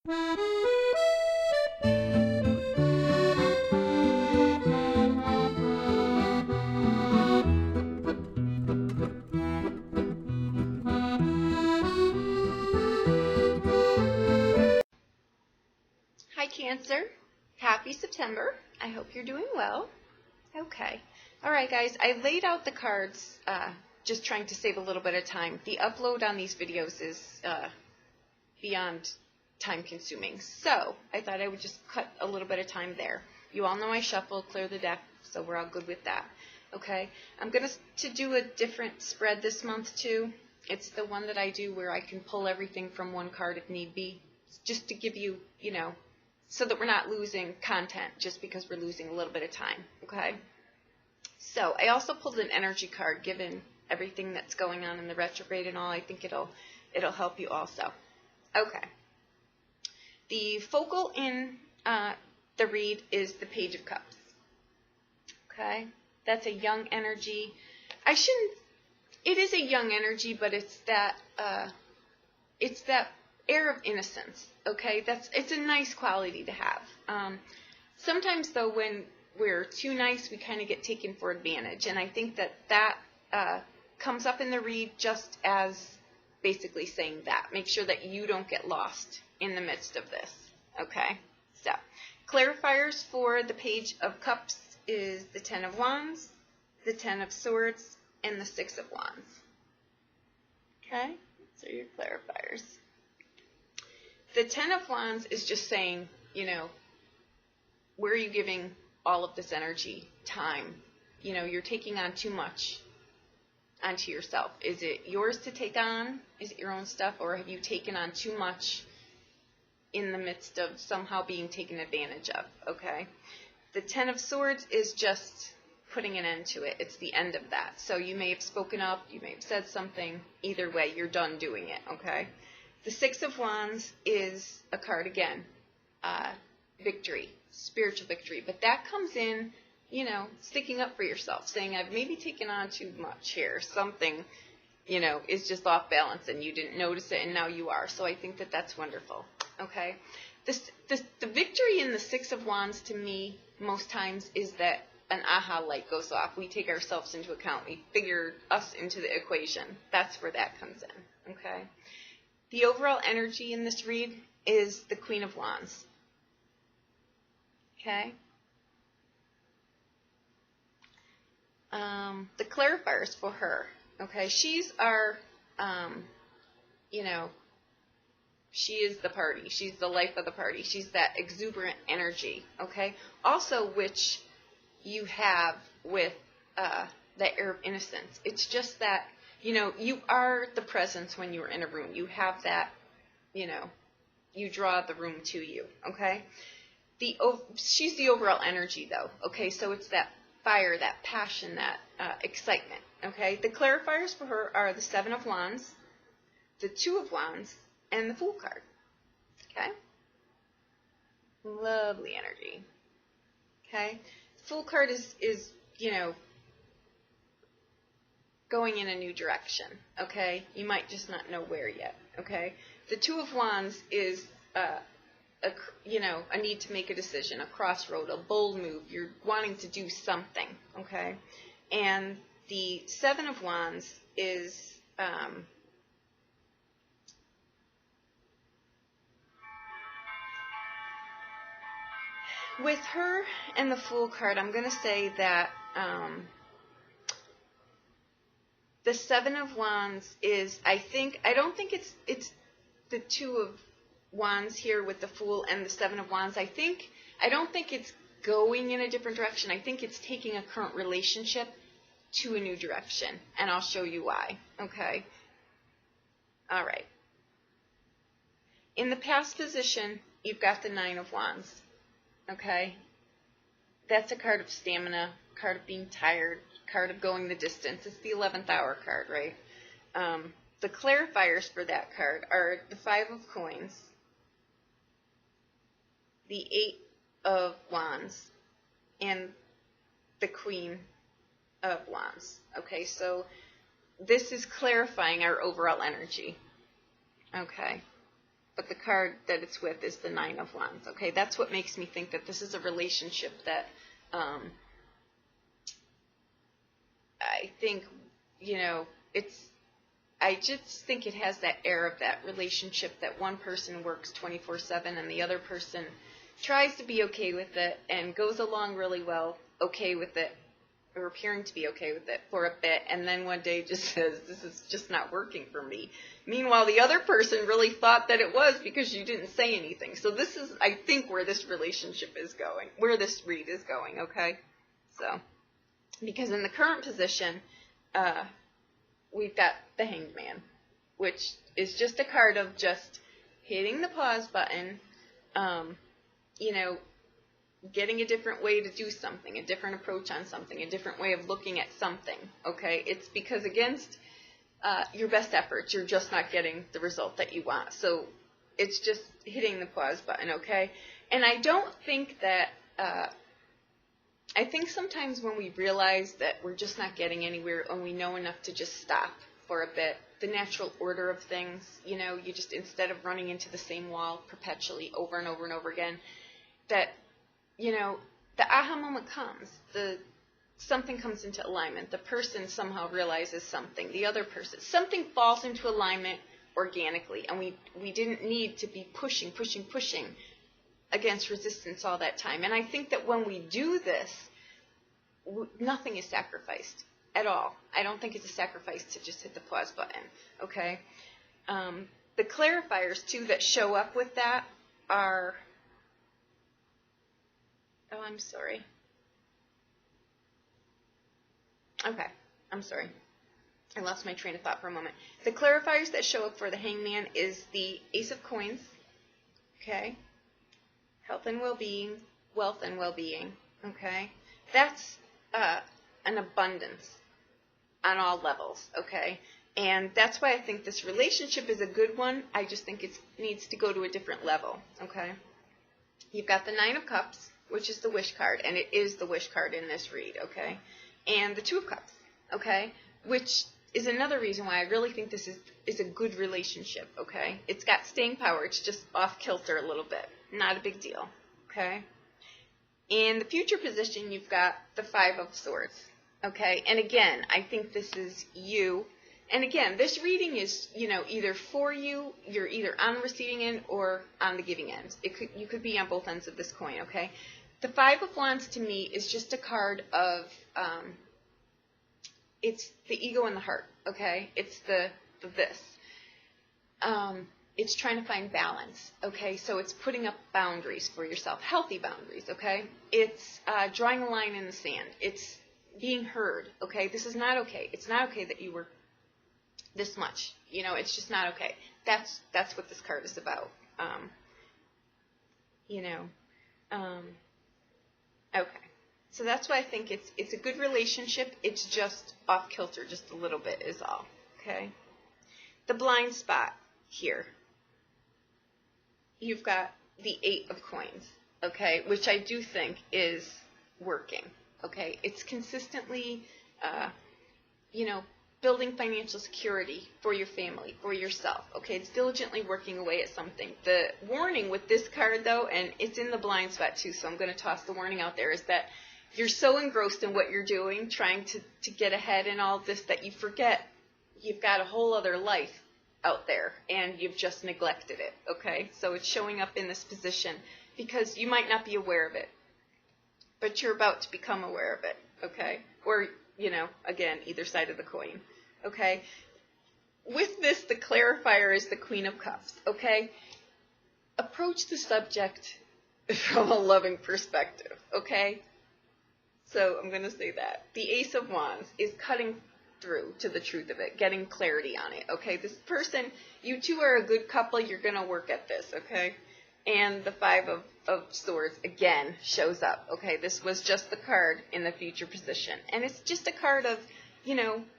Hi Cancer, happy September. I hope you're doing well. Okay, alright guys, I laid out the cards just trying to save a little bit of time. The upload on these videos is beyond time consuming, so I thought I would just cut a little bit of time there. You all know I shuffle, clear the deck, so we're all good with that. Okay, I'm going to do a different spread this month too. It's the one that I do where I can pull everything from one card if need be, just to give you, you know, so that we're not losing content just because we're losing a little bit of time, okay? So I also pulled an energy card, given everything that's going on in the retrograde and all. I think it'll help you also. Okay. The focal in the read is the Page of Cups. Okay? That's a young energy. It is a young energy, but it's that air of innocence, okay? It's a nice quality to have. Sometimes, though, when we're too nice, we kind of get taken for advantage, and I think that comes up in the read just as basically saying that. Make sure that you don't get lost in the midst of this, okay? So, clarifiers for the Page of Cups is the Ten of Wands, the Ten of Swords, and the Six of Wands. Okay? So your clarifiers. The Ten of Wands is just saying, you know, where are you giving all of this energy, time? You know, you're taking on too much onto yourself. Is it yours to take on? Is it your own stuff? Or have you taken on too much in the midst of somehow being taken advantage of? Okay. The Ten of Swords is just putting an end to it. It's the end of that. So you may have spoken up. You may have said something. Either way, you're done doing it. Okay. The Six of Wands is a card again, victory, spiritual victory. But that comes in, you know, sticking up for yourself, saying, I've maybe taken on too much here. Something, you know, is just off balance and you didn't notice it and now you are. So I think that that's wonderful. Okay. The victory in the Six of Wands to me most times is that an aha light goes off. We take ourselves into account. We figure us into the equation. That's where that comes in. Okay. The overall energy in this read is the Queen of Wands. Okay. The clarifiers for her. Okay. She's our, you know, she is the party. She's the life of the party. She's that exuberant energy. Okay. Also, which you have with that air of innocence. It's just that, you know, you are the presence when you're in a room. You have that, you know, you draw the room to you, okay? She's the overall energy, though, okay? So it's that fire, that passion, that excitement, okay? The clarifiers for her are the Seven of Wands, the Two of Wands, and the Fool card, okay? Lovely energy, okay? Fool card is you know, going in a new direction, okay? You might just not know where yet, okay? The Two of Wands is, you know, a need to make a decision, a crossroad, a bold move. You're wanting to do something, okay? And the Seven of Wands is, with her and the Fool card, I'm going to say that the Seven of Wands is, I don't think it's the Two of Wands here with the Fool and the Seven of Wands. I don't think it's going in a different direction. I think it's taking a current relationship to a new direction, and I'll show you why, okay? All right. In the past position, you've got the Nine of Wands. Okay, that's a card of stamina, card of being tired, card of going the distance. It's the 11th hour card, right? The clarifiers for that card are the Five of Coins, the Eight of Wands, and the Queen of Wands. Okay, so this is clarifying our overall energy. Okay. but the card that it's with is the Nine of Wands. Okay, that's what makes me think that this is a relationship that I think, I just think it has that air of that relationship that one person works 24/7 and the other person tries to be okay with it and goes along really well, okay with it, or appearing to be okay with it for a bit, and then one day just says, this is just not working for me. Meanwhile, the other person really thought that it was because you didn't say anything. So this is, I think, where this relationship is going, where this read is going, okay? So, because in the current position, we've got the Hanged Man, which is just a card of just hitting the pause button, getting a different way to do something, a different approach on something, a different way of looking at something, okay? It's because against your best efforts, you're just not getting the result that you want. So it's just hitting the pause button, okay? And I don't think that, I think sometimes when we realize that we're just not getting anywhere and we know enough to just stop for a bit, the natural order of things, you just, instead of running into the same wall perpetually over and over and over again, that, the aha moment comes, something comes into alignment, the person somehow realizes something, the other person, something falls into alignment organically, and we didn't need to be pushing against resistance all that time. And I think that when we do this, nothing is sacrificed at all. I don't think it's a sacrifice to just hit the pause button, okay? The clarifiers, too, that show up with that are, oh, I'm sorry. Okay, I'm sorry. I lost my train of thought for a moment. The clarifiers that show up for the Hangman is the Ace of Coins, okay? Health and well-being, wealth and well-being, okay? That's an abundance on all levels, okay? And that's why I think this relationship is a good one. I just think it needs to go to a different level, okay? You've got the Nine of Cups, which is the wish card, and it is the wish card in this read, okay? And the Two of Cups, okay? Which is another reason why I really think this is a good relationship, okay? It's got staying power. It's just off kilter a little bit. Not a big deal, okay? In the future position, you've got the Five of Swords, okay? And again, I think this is you. And again, this reading is, either for you, you're either on the receiving end or on the giving end. You could be on both ends of this coin, okay? The Five of Wands to me is just a card of, it's the ego and the heart, okay? It's the this. It's trying to find balance, okay? So it's putting up boundaries for yourself, healthy boundaries, okay? It's drawing a line in the sand. It's being heard, okay? This is not okay. It's not okay that you were this much. It's just not okay. That's what this card is about. Okay. So that's why I think it's a good relationship. It's just off kilter just a little bit is all, okay? The blind spot here. You've got the Eight of Coins, okay, which I do think is working, okay? It's consistently, building financial security for your family, for yourself, okay? It's diligently working away at something. The warning with this card, though, and it's in the blind spot, too, so I'm going to toss the warning out there, is that you're so engrossed in what you're doing, trying to get ahead in all this, that you forget you've got a whole other life out there, and you've just neglected it, okay? So it's showing up in this position because you might not be aware of it, but you're about to become aware of it, okay? Or, again, either side of the coin, okay? With this, the clarifier is the Queen of Cups, okay? Approach the subject from a loving perspective, okay? So I'm going to say that. The Ace of Wands is cutting through to the truth of it, getting clarity on it, okay? This person, you two are a good couple, you're going to work at this, okay? And the Five of Swords, again, shows up, okay? This was just the card in the future position. And it's just a card of,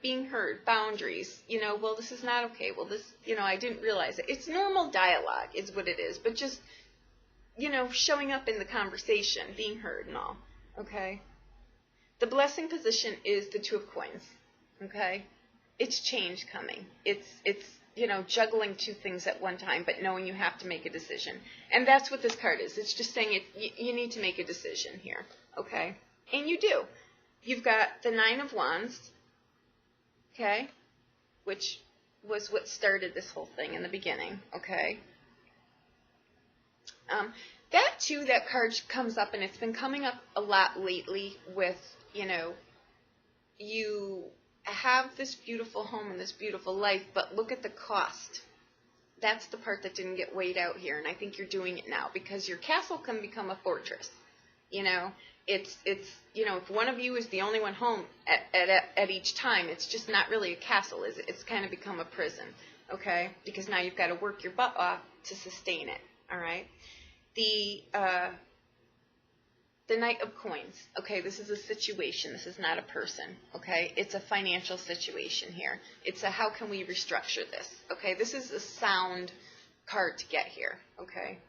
being heard, boundaries, well, this is not okay, well, this, I didn't realize it. It's normal dialogue is what it is, but just, showing up in the conversation, being heard and all, okay? The blessing position is the Two of Coins. Okay, it's change coming. It's juggling two things at one time, but knowing you have to make a decision. And that's what this card is. It's just saying you need to make a decision here, okay? And you do. You've got the Nine of Wands, okay, which was what started this whole thing in the beginning, okay? That card comes up, and it's been coming up a lot lately with, you have this beautiful home and this beautiful life, but look at the cost. That's the part that didn't get weighed out here, and I think you're doing it now, because your castle can become a fortress. It's if one of you is the only one home at each time, it's just not really a castle, is it? It's kind of become a prison, okay? Because now you've got to work your butt off to sustain it, all right? The Knight of Coins, okay, this is a situation. This is not a person, okay? It's a financial situation here. It's a how can we restructure this, okay? This is a sound card to get here, okay?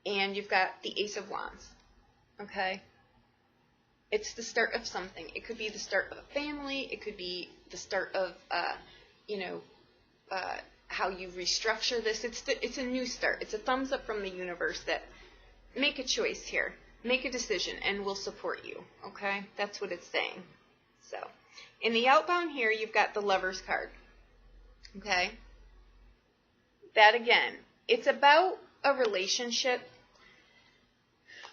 And you've got the Ace of Wands, okay? It's the start of something. It could be the start of a family. It could be the start of, how you restructure this. It's a new start. It's a thumbs up from the universe that make a choice here. Make a decision, and we'll support you, okay? That's what it's saying. So, in the outbound here, you've got the Lover's card, okay? That, again, it's about a relationship,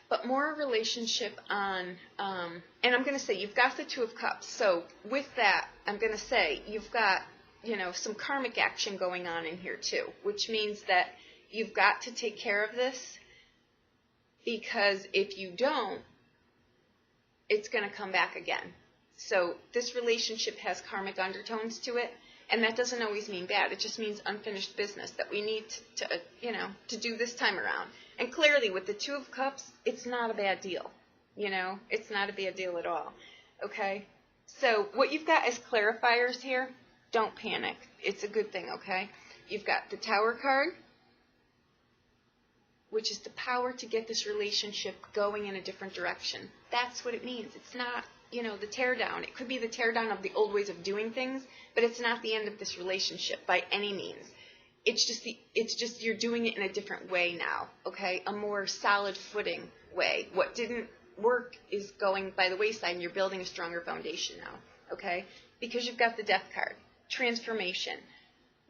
but more a relationship on, and I'm going to say you've got the Two of Cups. So, with that, I'm going to say you've got, some karmic action going on in here, too, which means that you've got to take care of this, because if you don't, it's going to come back again. So this relationship has karmic undertones to it, and that doesn't always mean bad. It just means unfinished business that we need to do this time around. And clearly, with the Two of Cups, it's not a bad deal. It's not a bad deal at all. Okay? So what you've got as clarifiers here, don't panic. It's a good thing, okay? You've got the Tower card, which is the power to get this relationship going in a different direction. That's what it means. It's not, the teardown. It could be the teardown of the old ways of doing things, but it's not the end of this relationship by any means. It's just you're doing it in a different way now, okay? A more solid footing way. What didn't work is going by the wayside, and you're building a stronger foundation now, okay? Because you've got the Death card. Transformation.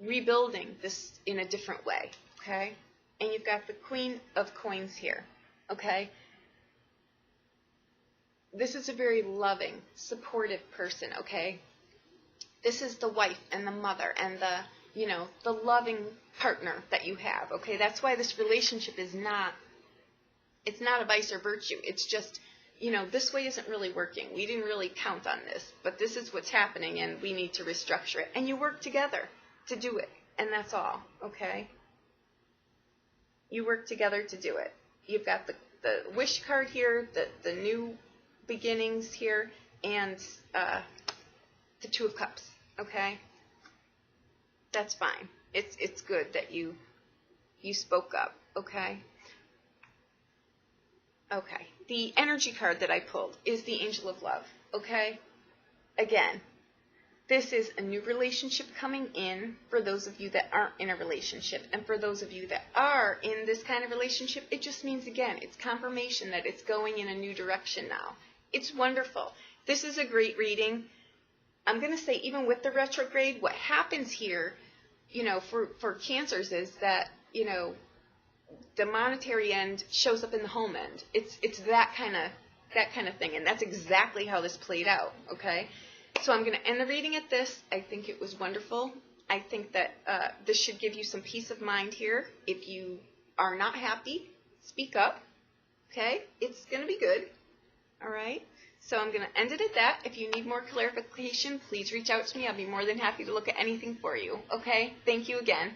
Rebuilding this in a different way, okay? And you've got the Queen of Coins here, okay? This is a very loving, supportive person, okay? This is the wife and the mother and the loving partner that you have, okay? That's why this relationship is not a vice or virtue. It's just, this way isn't really working. We didn't really count on this, but this is what's happening, and we need to restructure it. And you work together to do it, and that's all, okay? You work together to do it. You've got the Wish card here, the new beginnings here, and the Two of Cups, okay? That's fine. It's good that you spoke up, okay? Okay. The energy card that I pulled is the Angel of Love, okay? Again, this is a new relationship coming in for those of you that aren't in a relationship. And for those of you that are in this kind of relationship, it just means, again, it's confirmation that it's going in a new direction now. It's wonderful. This is a great reading. I'm going to say, even with the retrograde, what happens here, for Cancers is that, the monetary end shows up in the home end. It's that kind of thing. And that's exactly how this played out, okay? So I'm going to end the reading at this. I think it was wonderful. I think that this should give you some peace of mind here. If you are not happy, speak up, okay? It's going to be good, all right? So I'm going to end it at that. If you need more clarification, please reach out to me. I'll be more than happy to look at anything for you, okay? Thank you again.